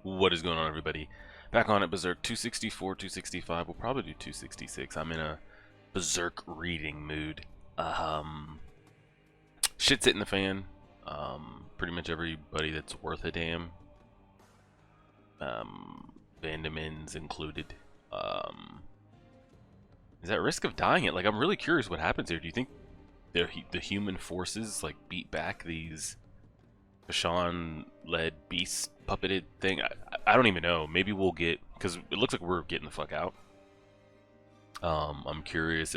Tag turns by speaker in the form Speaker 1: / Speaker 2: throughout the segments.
Speaker 1: What is going on, everybody? Back on at Berserk 264, 265. We'll probably do 266. I'm in a Berserk reading mood. Shit's hitting the fan. Pretty much everybody that's worth a damn. Vandamins included. Is at risk of dying it. Like, I'm really curious what happens here. Do you think the human forces like beat back these Bashan-led beast puppeted thing? I don't even know. Maybe we'll get, because it looks like we're getting the fuck out. I'm curious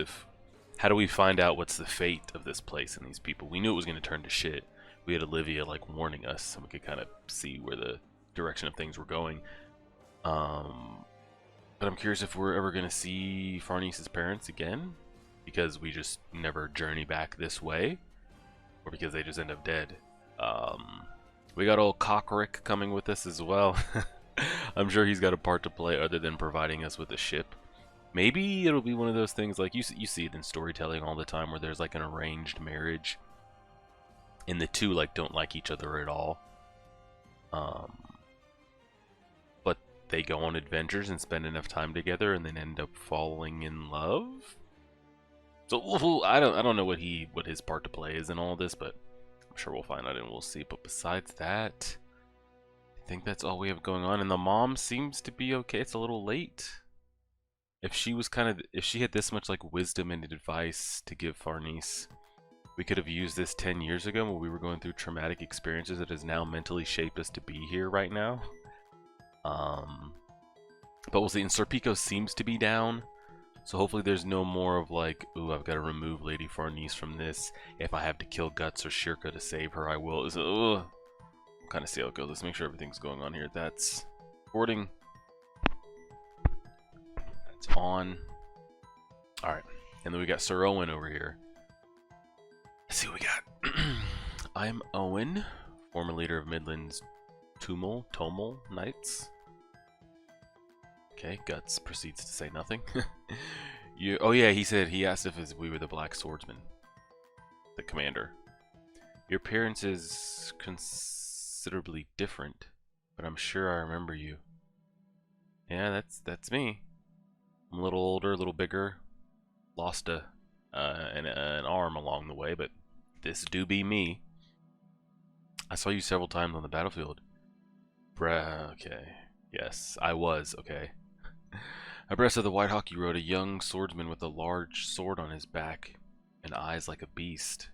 Speaker 1: how do we find out what's the fate of this place and these people? We knew it was going to turn to shit. We had Olivia like warning us, so we could kind of see where the direction of things were going. But I'm curious if we're ever going to see Farnice's parents again, because we just never journey back this way, or because they just end up dead. We got old Cockrick coming with us as well. I'm sure he's got a part to play other than providing us with a ship. Maybe it'll be one of those things like you see it in storytelling all the time, where there's like an arranged marriage and the two like don't like each other at all. But they go on adventures and spend enough time together and then end up falling in love. So I don't know what his part to play is in all this, but I'm sure we'll find out and we'll see. But besides that, I think that's all we have going on. And the mom seems to be okay. It's a little late. If she had this much like wisdom and advice to give Farnice, we could have used this 10 years ago when we were going through traumatic experiences that has now mentally shaped us to be here right now. But we'll see. And Serpico seems to be down. So hopefully there's no more of like, ooh, I've got to remove Lady Farnice from this. If I have to kill Guts or Shirka to save her, I will. We'll kind of see how it goes. Let's make sure everything's going on here. That's recording. That's on. Alright. And then we got Sir Owen over here. Let's see what we got. I'm Owen, former leader of Midland's Tomel Knights. Okay, Guts proceeds to say nothing. Oh yeah, he asked if we were the Black Swordsman, the commander. Your appearance is considerably different, but I'm sure I remember you. Yeah, that's me. I'm a little older, a little bigger. Lost an arm along the way, but this do be me. I saw you several times on the battlefield. Okay. Yes, I was, okay. Abreast of the White Hawk you rode a young swordsman with a large sword on his back and eyes like a beast.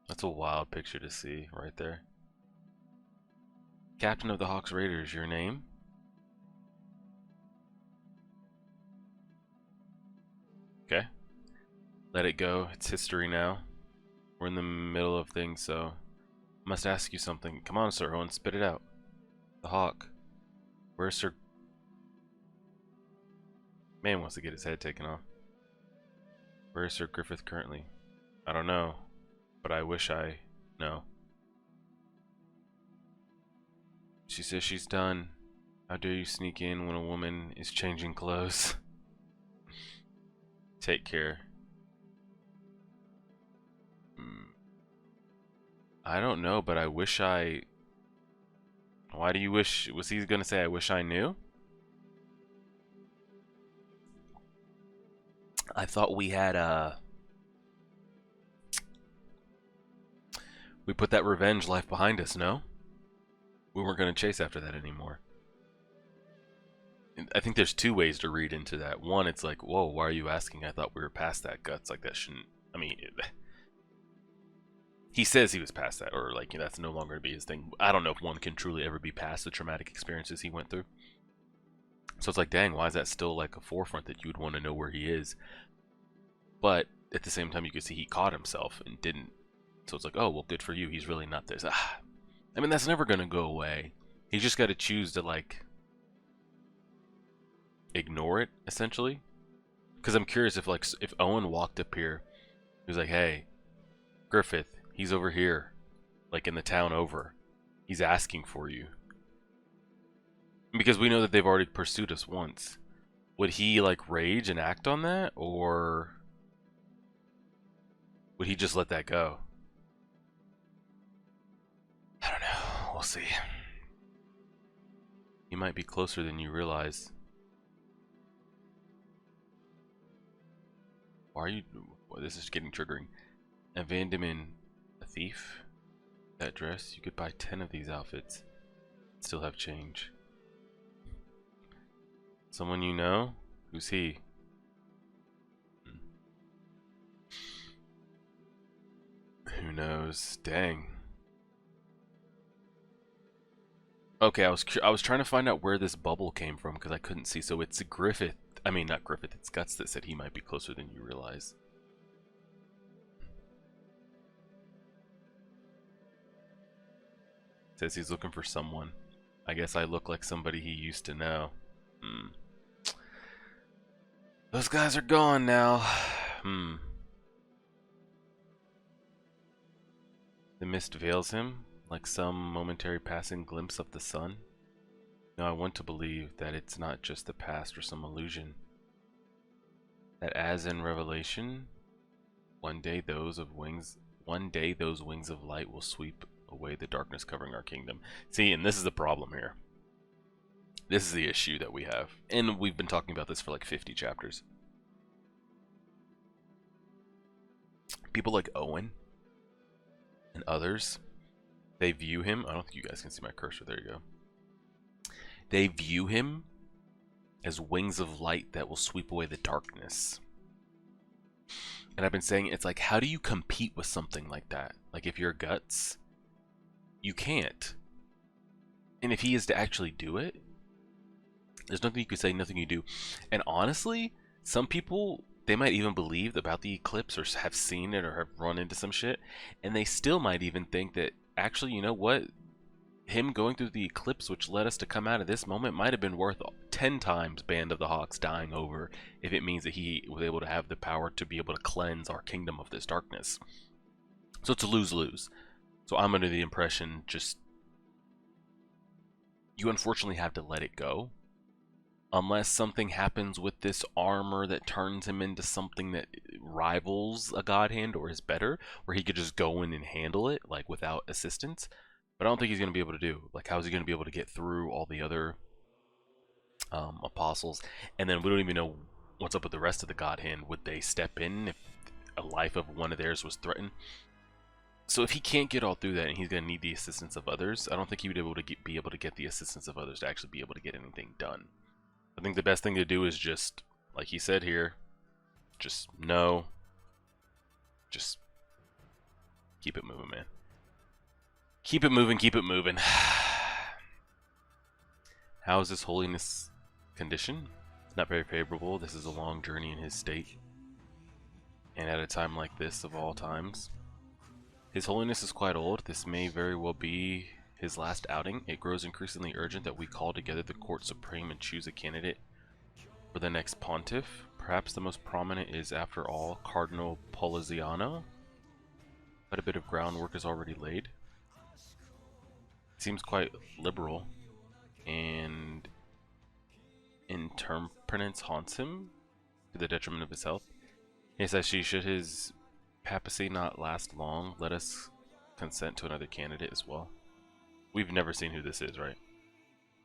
Speaker 1: That's a wild picture to see right there. Captain of the Hawk's Raiders, your name? Okay. Let it go. It's history now. We're in the middle of things, so I must ask you something. Come on, Sir Owen, spit it out. The Hawk. Where's Sir... Man wants to get his head taken off. Where is Sir Griffith currently? I don't know, but I wish I know. She says she's done. How dare you sneak in when a woman is changing clothes? Take care. I don't know, but I wish I... Why do you wish... Was he gonna say I wish I knew? I thought we had we put that revenge life behind us, no? We weren't going to chase after that anymore. And I think there's two ways to read into that. One, it's like, whoa, why are you asking? I thought we were past that. Guts, like that shouldn't... I mean, he says he was past that, or like, that's no longer to be his thing. I don't know if one can truly ever be past the traumatic experiences he went through. So it's like, dang, why is that still like a forefront that you would want to know where he is? But at the same time, you could see he caught himself and didn't. So it's like, oh, well, good for you. He's really not this. I mean, that's never going to go away. He's just got to choose to, like, ignore it, essentially. Because I'm curious if Owen walked up here, he was like, hey, Griffith, he's over here, like in the town over. He's asking for you. Because we know that they've already pursued us once. Would he, like, rage and act on that? Or would he just let that go? We'll see. You might be closer than you realize. Why are you... Well, this is getting triggering. Abandonment, a thief? That dress? You could buy 10 of these outfits. Still have change. Someone you know? Who's he? Who knows? Dang. Okay, I was trying to find out where this bubble came from because I couldn't see. So it's Griffith. I mean, not Griffith. It's Guts that said he might be closer than you realize. Says he's looking for someone. I guess I look like somebody he used to know. Those guys are gone now. The mist veils him, like some momentary passing glimpse of the sun. No, I want to believe that it's not just the past or some illusion. That as in Revelation, one day those wings of light will sweep away the darkness covering our kingdom. See, and this is the problem here. This is the issue that we have. And we've been talking about this for like 50 chapters. People like Owen and others, they view him... I don't think you guys can see my cursor. There you go. They view him as wings of light that will sweep away the darkness. And I've been saying, it's like, how do you compete with something like that? Like, if you're Guts, you can't. And if he is to actually do it, there's nothing you could say, nothing you do. And honestly, some people, they might even believe about the eclipse or have seen it or have run into some shit, and they still might even think that, actually, you know what? Him going through the eclipse, which led us to come out of this moment, might have been worth 10 times Band of the Hawks dying over, if it means that he was able to have the power to be able to cleanse our kingdom of this darkness. So it's a lose-lose. So I'm under the impression, just, you unfortunately have to let it go. Unless something happens with this armor that turns him into something that rivals a god hand or is better, where he could just go in and handle it, like, without assistance. But I don't think he's going to be able to do. Like, how is he going to be able to get through all the other apostles? And then we don't even know what's up with the rest of the God Hand. Would they step in if a life of one of theirs was threatened? So if he can't get all through that and he's going to need the assistance of others, I don't think he would be able to get the assistance of others to actually be able to get anything done. I think the best thing to do is just, like he said here, just no. Just keep it moving, man. Keep it moving, keep it moving. How is His Holiness' condition? Not very favorable. This is a long journey in his state. And at a time like this of all times. His Holiness is quite old. This may very well be his last outing. It grows increasingly urgent that we call together the Court Supreme and choose a candidate for the next pontiff. Perhaps the most prominent is, after all, Cardinal Poliziano. Quite a bit of groundwork is already laid. Seems quite liberal, and intemperance haunts him to the detriment of his health. He says, should his papacy not last long, let us consent to another candidate as well. We've never seen who this is, right?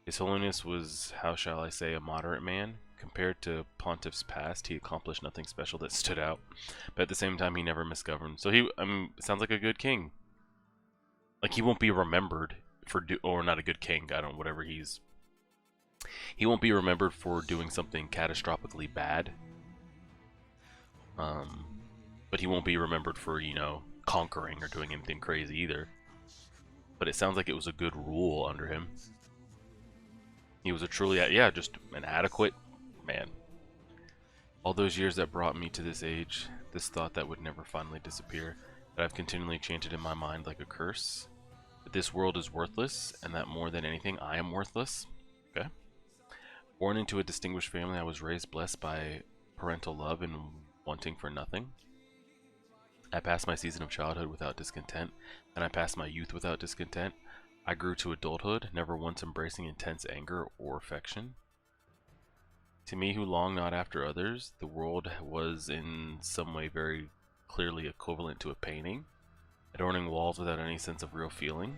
Speaker 1: His Holiness was, how shall I say, a moderate man. Compared to pontiffs past, he accomplished nothing special that stood out, but at the same time he never misgoverned. So he, sounds like a good king. Like, he won't be remembered for or not a good king, I don't know, whatever he won't be remembered for doing something catastrophically bad, but he won't be remembered for, you know, conquering or doing anything crazy either. But it sounds like it was a good rule under him. He was a truly, yeah, just an adequate man. All those years that brought me to this age, this thought that would never finally disappear, that I've continually chanted in my mind like a curse. That this world is worthless, and that more than anything, I am worthless. Okay. Born into a distinguished family, I was raised blessed by parental love and wanting for nothing. I passed my season of childhood without discontent, and I passed my youth without discontent. I grew to adulthood, never once embracing intense anger or affection. To me, who longed not after others, the world was in some way very clearly equivalent to a painting, adorning walls without any sense of real feeling.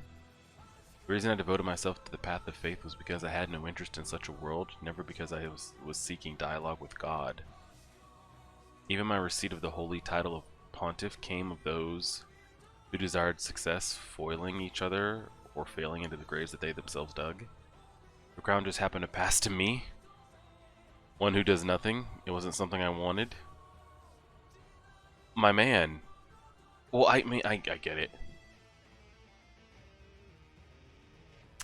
Speaker 1: The reason I devoted myself to the path of faith was because I had no interest in such a world, never because I was seeking dialogue with God. Even my receipt of the holy title of pontiff came of those who desired success, foiling each other or failing into the graves that they themselves dug. The crown just happened to pass to me, one who does nothing. It wasn't something I wanted. My man. Well, I mean, I get it.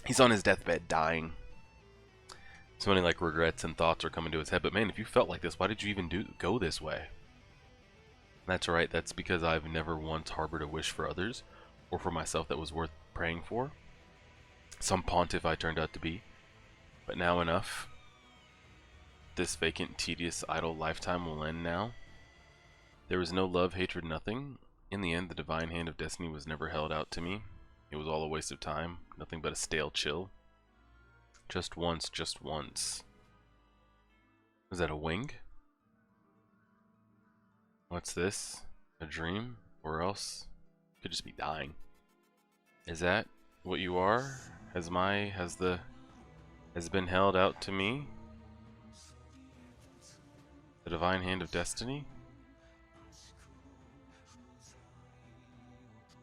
Speaker 1: He's on his deathbed, dying. So many like regrets and thoughts are coming to his head. But man, if you felt like this, why did you even go this way? That's right. That's because I've never once harbored a wish for others or for myself that was worth praying for. Some pontiff I turned out to be. But now enough. This vacant, tedious, idle lifetime will end now. There was no love, hatred, nothing. In the end, the divine hand of destiny was never held out to me. It was all a waste of time, nothing but a stale chill. Just once, just once. Was that a wing? What's this? A dream? Or else? Could just be dying. Is that what you are? Has been held out to me? The divine hand of destiny?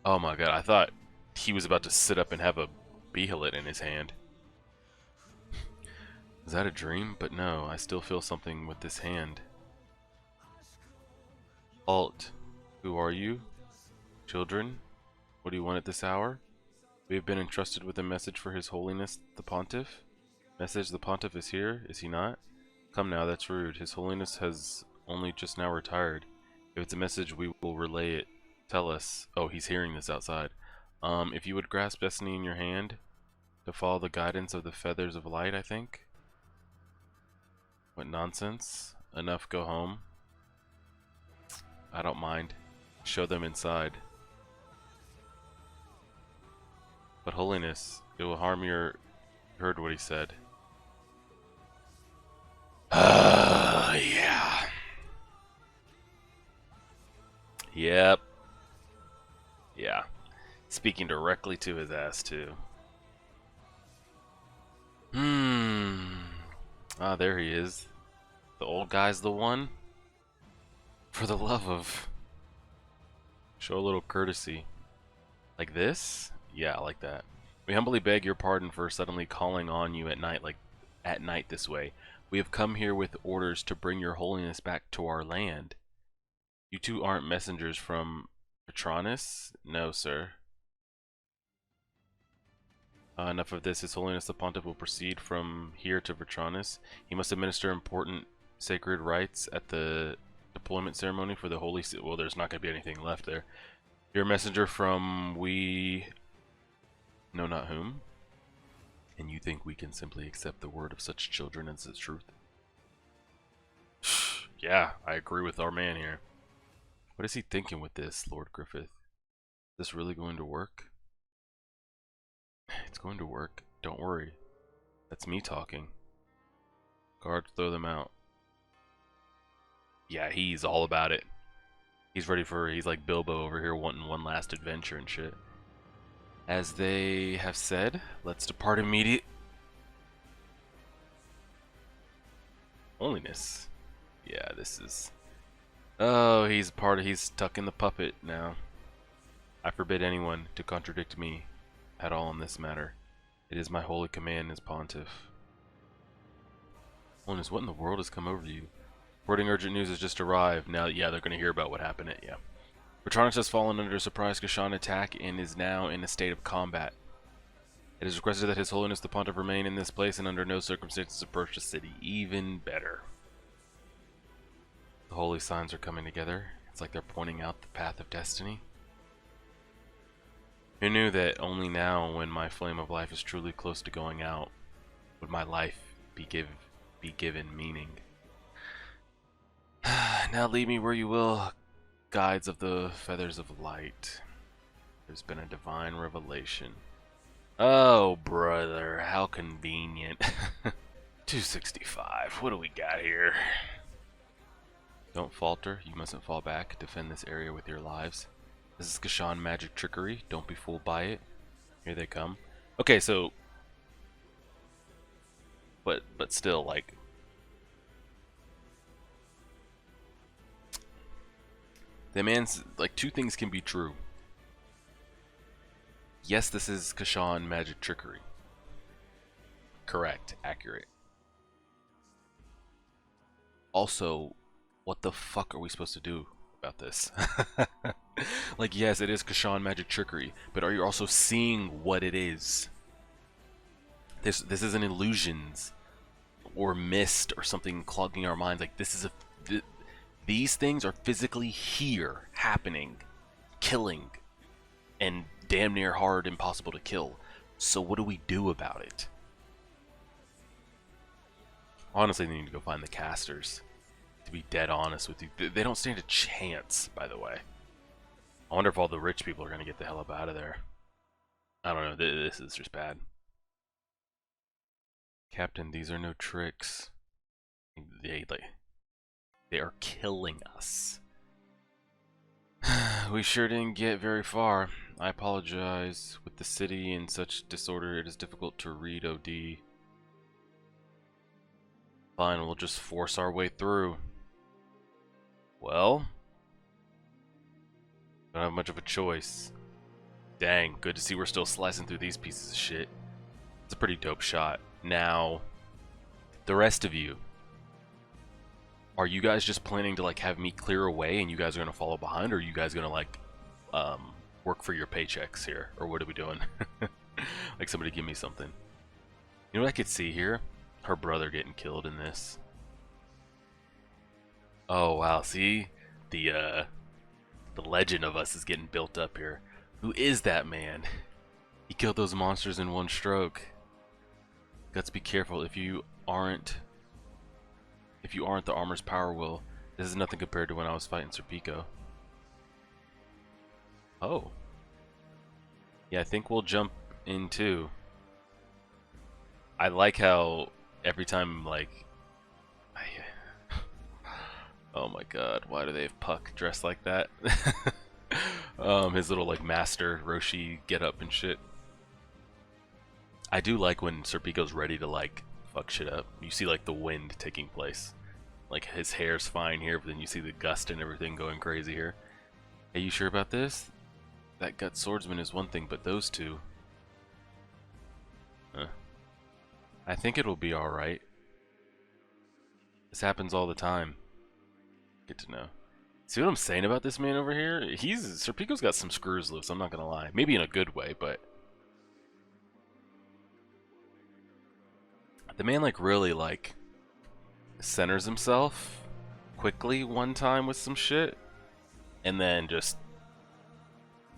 Speaker 1: Oh my god, I thought he was about to sit up and have a behelit in his hand. Is that a dream? But no, I still feel something with this hand. Alt, who are you? Children, what do you want at this hour? We have been entrusted with a message for His Holiness the Pontiff. Message, the Pontiff is here, is he not? Come now, that's rude. His Holiness has only just now retired. If it's a message, we will relay it. Tell us. Oh, he's hearing this outside. If you would grasp destiny in your hand, to follow the guidance of the feathers of light, I think. What nonsense. Enough, go home. I don't mind. Show them inside. But Holiness, it will harm your... Heard what he said. Yeah. Yep. Yeah. Speaking directly to his ass, too. Ah, there he is. The old guy's the one? For the love of... Show a little courtesy. Like this? Yeah, like that. We humbly beg your pardon for suddenly calling on you at night this way. We have come here with orders to bring your holiness back to our land. You two aren't messengers from Patronus? No, sir. Enough of this. His Holiness the Pontiff will proceed from here to Patronus. He must administer important sacred rites at the deployment ceremony for the Holy See. Well, there's not going to be anything left there. You're a messenger from we know not whom. And you think we can simply accept the word of such children as the truth? Yeah, I agree with our man here. What is he thinking with this, Lord Griffith? Is this really going to work? It's going to work. Don't worry. That's me talking. Guards, throw them out. Yeah, he's all about it. He's ready for... He's like Bilbo over here wanting one last adventure and shit. As they have said, let's depart immediate. Holiness. Yeah, this is... Oh, he's tucking the puppet now. I forbid anyone to contradict me at all in this matter. It is my holy command as pontiff. Holiness, what in the world has come over you? Reporting urgent news has just arrived. Now, yeah, they're going to hear about what happened. Yeah. Patronus has fallen under a surprise Kashan attack and is now in a state of combat. It is requested that His Holiness the Pontiff remain in this place and under no circumstances approach the city. Even better. The holy signs are coming together. It's like they're pointing out the path of destiny. Who knew that only now, when my flame of life is truly close to going out, would my life be given meaning? Now lead me where you will, guides of the feathers of light. There's been a divine revelation. Oh, brother, how convenient. 265, what do we got here? Don't falter, you mustn't fall back. Defend this area with your lives. This is Kashan magic trickery, don't be fooled by it. Here they come. Okay, so but still, like, the man's like, two things can be true. Yes, this is Kashan magic trickery. Correct, accurate. Also, what the fuck are we supposed to do about this? Like, yes, it is Kashan magic trickery, but are you also seeing what it is? This isn't illusions or mist or something clogging our minds. Like, this is these things are physically here, happening, killing, and damn near hard impossible to kill. So what do we do about it? Honestly, they need to go find the casters. To be dead honest with you, they don't stand a chance, by the way. I wonder if all the rich people are gonna get the hell up out of there. I don't know, this is just bad. Captain, these are no tricks. They are killing us. We sure didn't get very far. I apologize. With the city in such disorder, it is difficult to read OD. Fine, we'll just force our way through. Well, don't have much of a choice. Dang, good to see we're still slicing through these pieces of shit. It's a pretty dope shot. Now, the rest of you, are you guys just planning to like have me clear away and you guys are gonna follow behind, or are you guys gonna like work for your paychecks here, or what are we doing? Like, somebody give me something. You know what I could see here? Her brother getting killed in this. Oh wow, see? The legend of us is getting built up here. Who is that man? He killed those monsters in one stroke. Guts, be careful. If you aren't the armor's power will, this is nothing compared to when I was fighting Serpico. Oh. Yeah, I think we'll jump in too. I like how every time, like, oh my god, why do they have Puck dressed like that? His little like master Roshi get up and shit. I do like when Serpico's ready to like fuck shit up. You see like the wind taking place. Like, his hair's fine here, but then you see the gust and everything going crazy here. Hey, you sure about this? That gut swordsman is one thing, but those two... I think it'll be alright. This happens all the time. Good to know. See what I'm saying about this man over here? Serpico's got some screws loose, I'm not gonna lie. Maybe in a good way, but... the man, like, really, like... centers himself quickly one time with some shit, and then just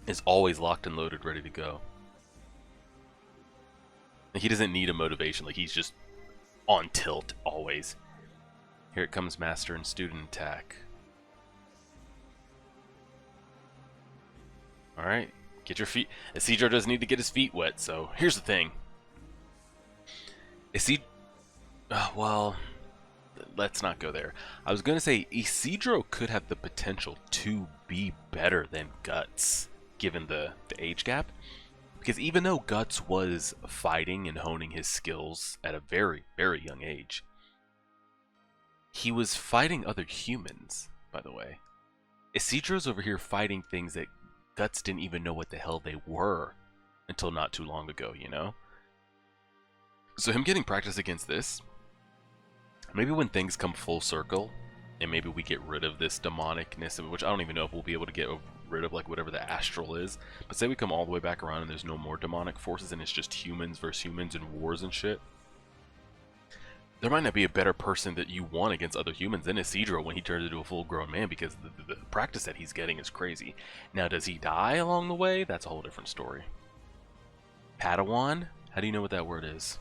Speaker 1: is always locked and loaded, ready to go. He doesn't need a motivation, like, he's just on tilt always. Here it comes, master and student attack. Alright, get your feet. Isidro doesn't need to get his feet wet, so here's the thing. Well, let's not go there. I was going to say Isidro could have the potential to be better than Guts, given the age gap. Because even though Guts was fighting and honing his skills at a very, very young age, he was fighting other humans, by the way. Isidro's over here fighting things that Guts didn't even know what the hell they were until not too long ago, you know? So him getting practice against this, maybe when things come full circle, and maybe we get rid of this demonicness, which I don't even know if we'll be able to get rid of, like, whatever the astral is, but say we come all the way back around and there's no more demonic forces and it's just humans versus humans and wars and shit, there might not be a better person that you want against other humans than Isidro when he turns into a full-grown man, because the practice that he's getting is crazy. Now, does he die along the way? That's a whole different story. Padawan? How do you know what that word is?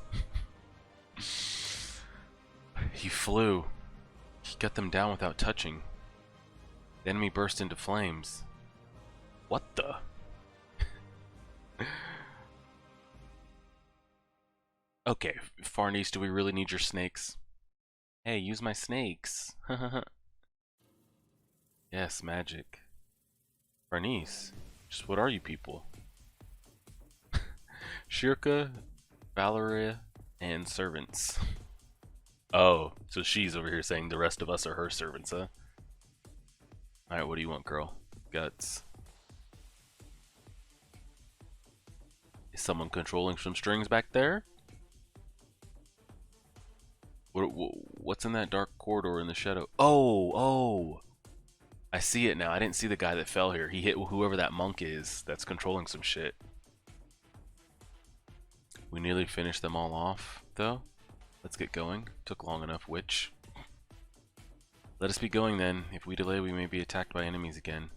Speaker 1: He flew. He cut them down without touching. The enemy burst into flames. What the? Okay, Farnese, do we really need your snakes? Hey, use my snakes. Yes, magic. Farnese, just what are you people? Shirka, Valeria, and servants. Oh, so she's over here saying the rest of us are her servants, huh? Alright, what do you want, girl? Guts. Is someone controlling some strings back there? What's in that dark corridor in the shadow? Oh! I see it now. I didn't see the guy that fell here. He hit whoever that monk is that's controlling some shit. We nearly finished them all off, though. Let's get going. Took long enough, witch. Let us be going then. If we delay, we may be attacked by enemies again.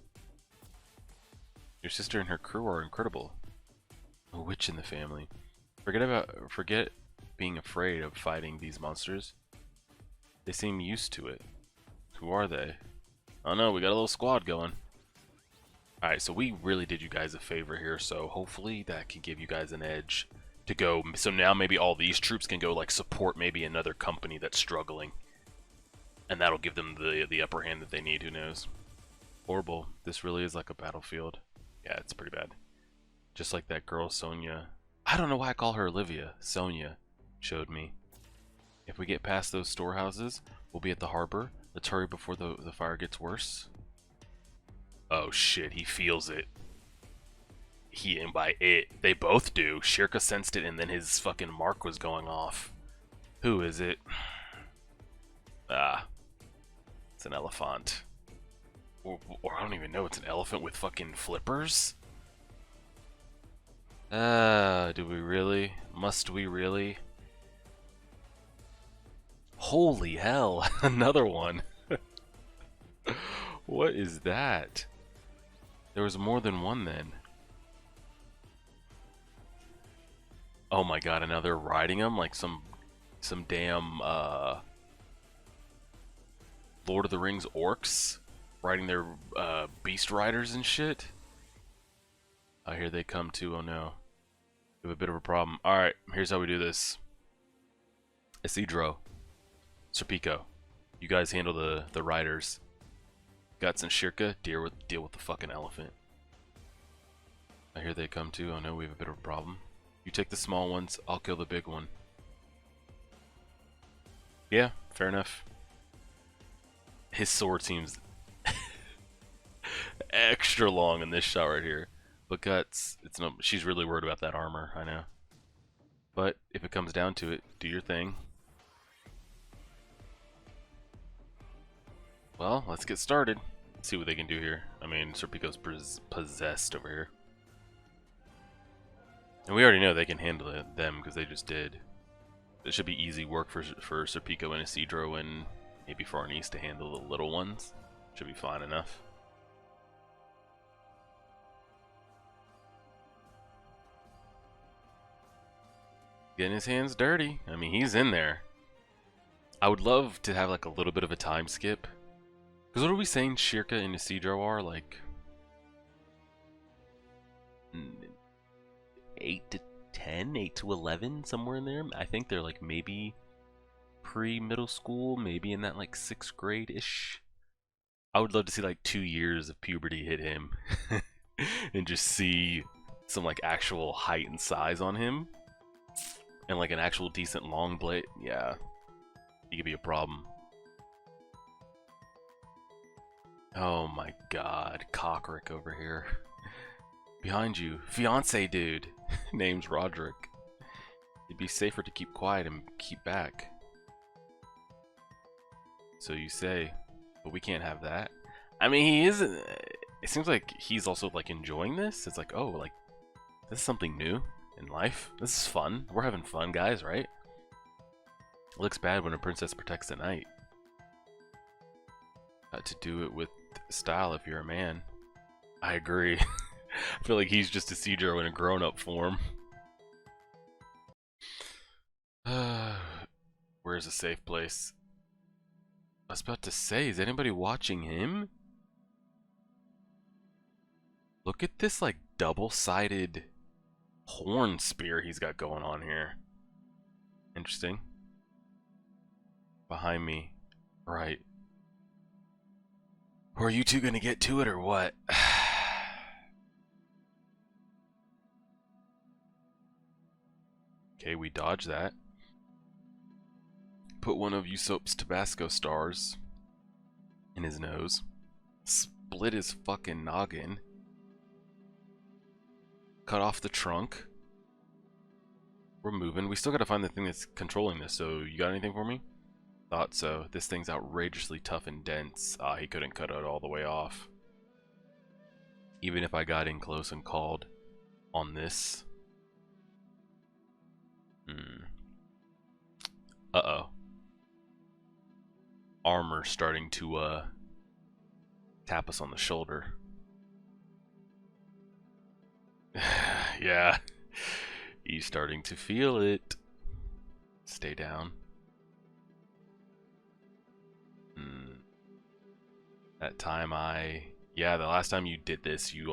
Speaker 1: Your sister and her crew are incredible. A witch in the family. Forget being afraid of fighting these monsters. They seem used to it. Who are they? Oh no, we got a little squad going. Alright, so we really did you guys a favor here, so hopefully that can give you guys an edge to go. So now maybe all these troops can go like support maybe another company that's struggling. And that'll give them the upper hand that they need, who knows. Horrible. This really is like a battlefield. Yeah, it's pretty bad. Just like that girl, Sonia. I don't know why I call her Olivia. Sonia showed me. If we get past those storehouses, we'll be at the harbor. Let's hurry before the fire gets worse. Oh shit, he feels it. And by it, they both do. Shirka sensed it and then his fucking mark was going off. Who is it? Ah. It's an elephant. Or I don't even know, it's an elephant with fucking flippers? Do we really? Must we really? Holy hell, another one. What is that? There was more than one then. Oh my god, and now they're riding them like some damn Lord of the Rings orcs riding their beast riders and shit. Oh, here they come too. Oh no. We have a bit of a problem. Alright, here's how we do this. Isidro, Serpico, you guys handle the riders. Guts and Shirka, deal with the fucking elephant. I hear they come too. Oh no, we have a bit of a problem. You take the small ones, I'll kill the big one. Yeah, fair enough. His sword seems extra long in this shot right here. But Guts, it's no, she's really worried about that armor, I know. But if it comes down to it, do your thing. Well, let's get started. Let's see what they can do here. I mean, Serpico's possessed over here. And we already know they can handle them because they just did. It should be easy work for Serpico and Isidro and maybe Farnese to handle the little ones. Should be fine enough. Getting his hands dirty. I mean, he's in there. I would love to have like a little bit of a time skip. Because what are we saying Shirka and Isidro are? Like 8 to 10, 8 to 11, somewhere in there. I think they're like maybe pre-middle school, maybe in that like 6th grade-ish. I would love to see like 2 years of puberty hit him and just see some like actual height and size on him. And like an actual decent long blade. Yeah, he could be a problem. Oh my god, Cockrick over here. Behind you, fiance dude. Name's Roderick. It'd be safer to keep quiet and keep back. So you say, but we can't have that. I mean, he isn't. It seems like he's also like enjoying this. It's like, oh, like this is something new in life. This is fun. We're having fun, guys, right? It looks bad when a princess protects the knight. Got to do it with style if you're a man. I agree. I feel like he's just a Isidro in a grown-up form. Where's a safe place? I was about to say, is anybody watching him? Look at this like double-sided horn spear he's got going on here. Interesting. Behind me. Right. Are you two gonna get to it or what? Okay, we dodge that. Put one of Usopp's Tabasco stars in his nose. Split his fucking noggin. Cut off the trunk. We're moving. We still gotta find the thing that's controlling this, so you got anything for me? Thought so. This thing's outrageously tough and dense. He couldn't cut it all the way off. Even if I got in close and called on this. Uh-oh. Armor starting to, tap us on the shoulder. Yeah. He's starting to feel it. Stay down. That time yeah, the last time you did this, you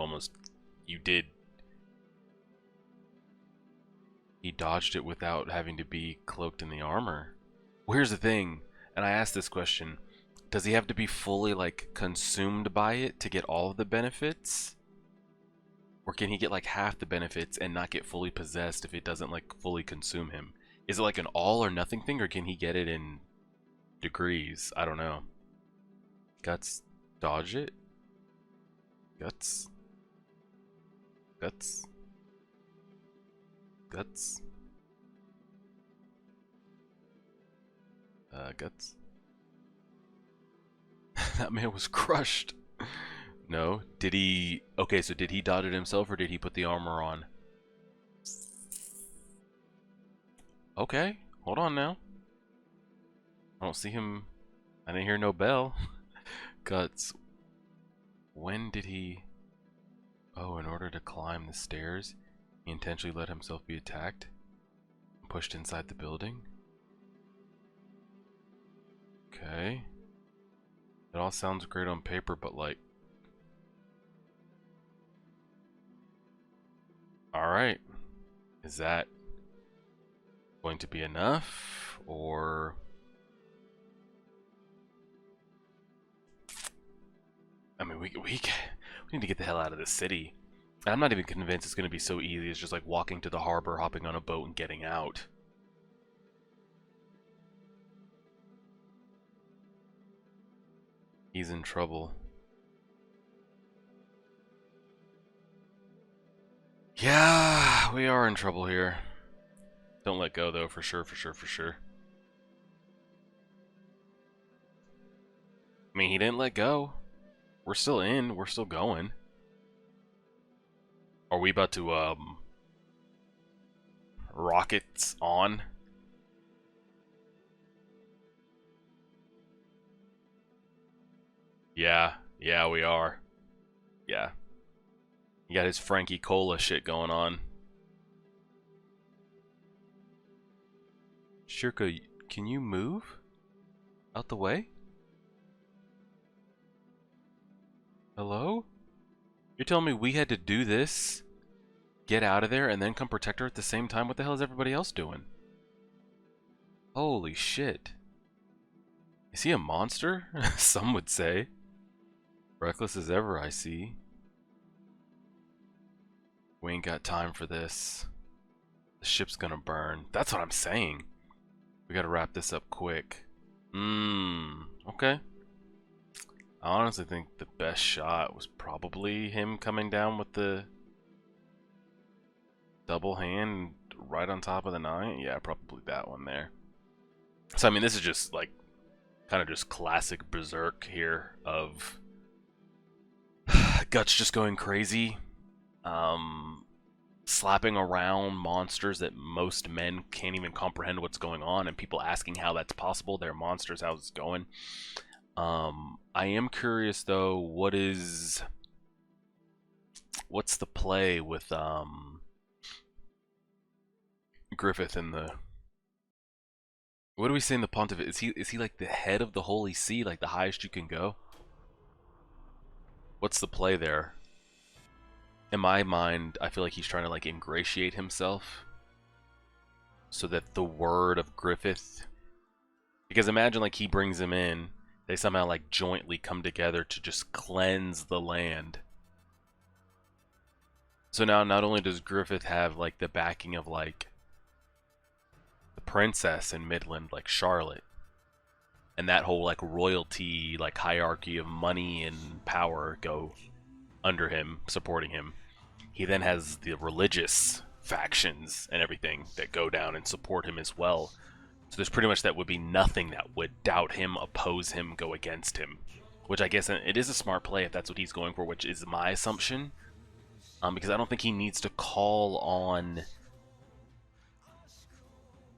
Speaker 1: did. He dodged it without having to be cloaked in the armor. Well, here's the thing, and I asked this question. Does he have to be fully, like, consumed by it to get all of the benefits? Or can he get, like, half the benefits and not get fully possessed if it doesn't, like, fully consume him? Is it like an all or nothing thing, or can he get it in degrees? I don't know. Guts, dodge it. Guts. Guts. Guts. Guts. That man was crushed. No. Did he... Okay, so did he dodge it himself, or did he put the armor on? Okay. Hold on now. I don't see him... I didn't hear no bell. Guts. When did he... Oh, in order to climb the stairs, he intentionally let himself be attacked and pushed inside the building? Okay. It all sounds great on paper, but like... Alright. Is that going to be enough? Or... I mean, we need to get the hell out of this city. And I'm not even convinced it's going to be so easy. It's just like walking to the harbor, hopping on a boat, and getting out. He's in trouble. Yeah, we are in trouble here. Don't let go, though, for sure, for sure, for sure. I mean, he didn't let go. We're still in. We're still going. Are we about to, rockets on? Yeah. Yeah, we are. Yeah. He got his Frankie Cola shit going on. Shirka, can you move? Out the way? Hello? You're telling me we had to do this, get out of there, and then come protect her at the same time? What the hell is everybody else doing? Holy shit. Is he a monster? Some would say. Reckless as ever, I see. We ain't got time for this. The ship's gonna burn. That's what I'm saying. We gotta wrap this up quick. Okay. I honestly think the best shot was probably him coming down with the double hand right on top of the nine. Yeah, probably that one there. So, I mean, this is just like kind of just classic Berserk here of Guts just going crazy. Slapping around monsters that most men can't even comprehend what's going on, and people asking how that's possible. They're monsters, how's it going? I am curious though, what's the play with Griffith and the... What do we say in the pontiff? Is he like the head of the Holy See, like the highest you can go? What's the play there? In my mind, I feel like he's trying to like ingratiate himself so that the word of Griffith, because imagine like he brings him in, they somehow like jointly come together to just cleanse the land. So now not only does Griffith have like the backing of like the princess in Midland, like Charlotte, and that whole like royalty, like hierarchy of money and power go under him, supporting him. He then has the religious factions and everything that go down and support him as well. So there's pretty much that would be nothing that would doubt him, oppose him, go against him. Which I guess it is a smart play if that's what he's going for, which is my assumption. Because I don't think he needs to call on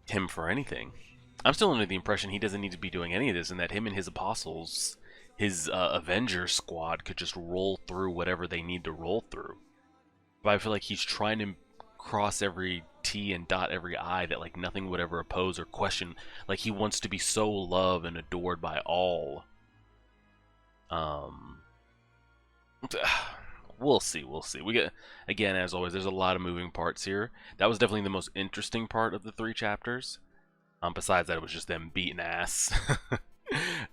Speaker 1: him for anything. I'm still under the impression he doesn't need to be doing any of this, and that him and his apostles, his Avenger squad, could just roll through whatever they need to roll through. But I feel like he's trying to cross every T and dot every I that like nothing would ever oppose or question. Like he wants to be so loved and adored by all. We'll see. We get, again, as always, there's a lot of moving parts here. That was definitely the most interesting part of the 3 chapters. Besides that, it was just them beating ass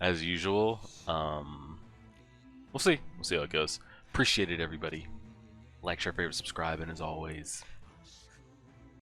Speaker 1: as usual. We'll see how it goes. Appreciate it, everybody. Like, share, favorite, subscribe, and as always,